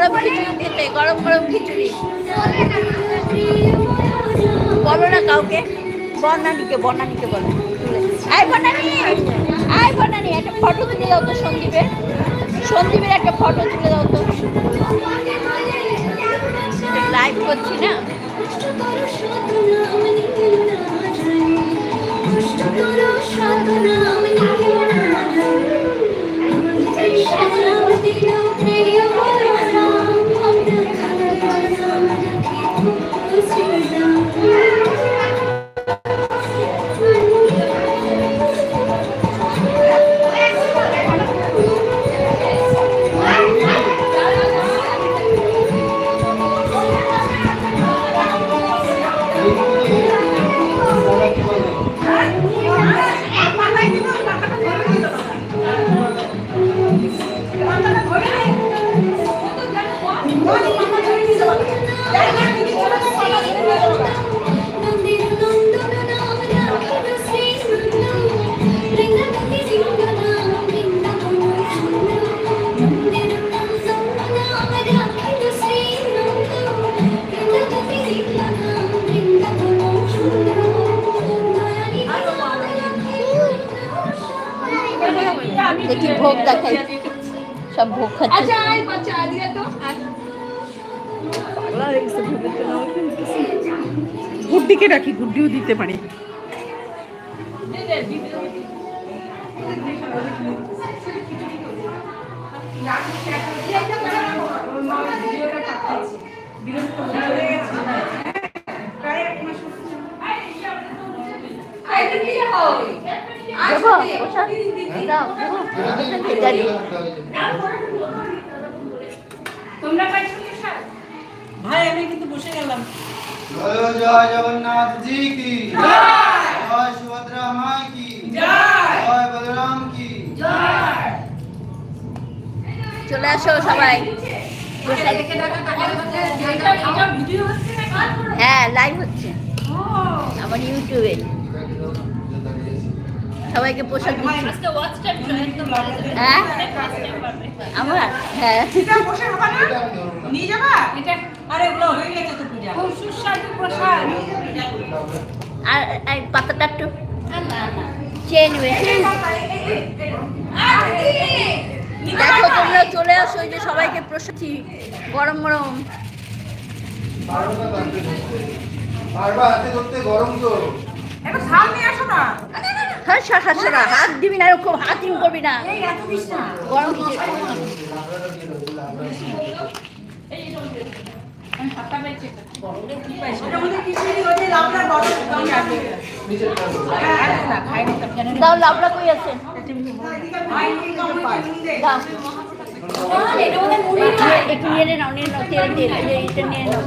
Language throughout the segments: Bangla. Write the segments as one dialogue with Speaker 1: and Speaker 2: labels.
Speaker 1: গরম খিচুড়ি খেতে, গরম গরম খিচুড়ি। বলো না কাউকে, বনানীকে বলো। আয় বনানী, আয় বনানী, একটা ফটো তুলে দাও তো সন্দীপের। সন্দীপের একটা ফটো তুলে দাও তো। লাইভ করছি না। দেখি ভোগ দেখাই, সব ভোগ খাচ্ছে।
Speaker 2: গুড্ডিকে রাখি, গুড্ডিও দিতে পারি। ভাই আমি কিন্তু বসে গেলাম।
Speaker 3: জয় জগন্নাথ জি কি জয়, সুভদ্রা মা কি জয়, বলরাম কি জয়।
Speaker 1: চলে আসো সবাই। হ্যাঁ লাইভ হচ্ছে আমার ইউটিউবে। সবাইকে প্রসাদ দিচ্ছি। হ্যাঁ আমার, হ্যাঁ
Speaker 2: নিয়ে যাবা এটা? আরে ওগুলো হয়ে গেছে তো পূজা। খুব সুস্বাদু প্রসাদ।
Speaker 1: আর পাতাটা একটু চেয়ে নেবে। দেখো তোমরা চলে আসো, ওই যে সবাইকে প্রসাদ গরম গরম।
Speaker 3: বারবার হাতে ধরতে গরম তো।
Speaker 2: একটু ঝাল নিয়ে আসো না।
Speaker 1: হাত দিবি না, এরকম হাত ইন করবি না। গরম কিছু দাও। লাবড়া কই আছে? দাও একটু নিয়ে নাও, নিয়ে নাও, তেল দিয়ে এটা নিয়ে নাও।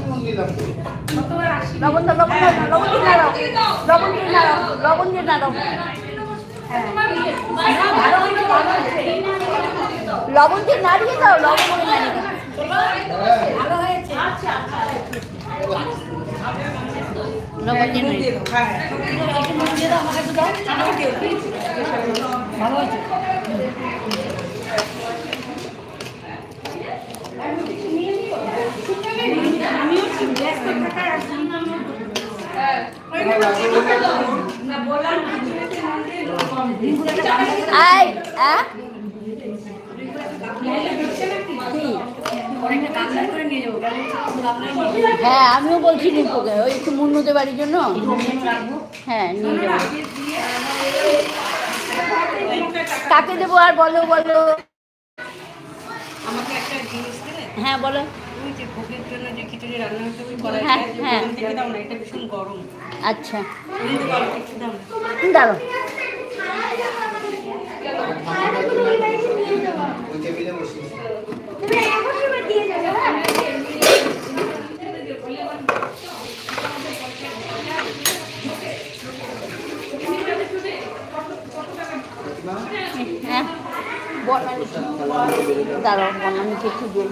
Speaker 1: লবণ দাও, লবণ দাও, লবণ দিয়ে নাড়াও, লবণ দিয়ে নাড়াও, লবণ দিয়ে নাড়াও। লবণ দিয়ে নাড়িয়ে দাও, লবণ দিয়ে নাড়িয়ে দাও। লবণ দিয়ে নাড়িয়ে দাও। ভালো হয়েছে। হ্যাঁ আমিও বলছি নিপোকে, ওই একটু মুন্নুদের বাড়ির জন্য। হ্যাঁ নিয়ে যাবো। কাকে দেবো আর বলো বলো।
Speaker 2: আমাকে একটা জিনিস দিলে।
Speaker 1: হ্যাঁ বলো।
Speaker 2: ওই যে ভোগের জন্য যে খিচুড়ি রান্না হচ্ছে ওই কড়াইটা,
Speaker 1: হ্যাঁ হ্যাঁ
Speaker 2: থেকে দাও না, এটা ভীষণ গরম।
Speaker 1: আচ্ছা
Speaker 3: ওই
Speaker 1: দাঁড়ো।
Speaker 3: টেবিলে বসি।
Speaker 1: হ্যাঁ দাঁড়াও, বনানীকে একটু দিয়ে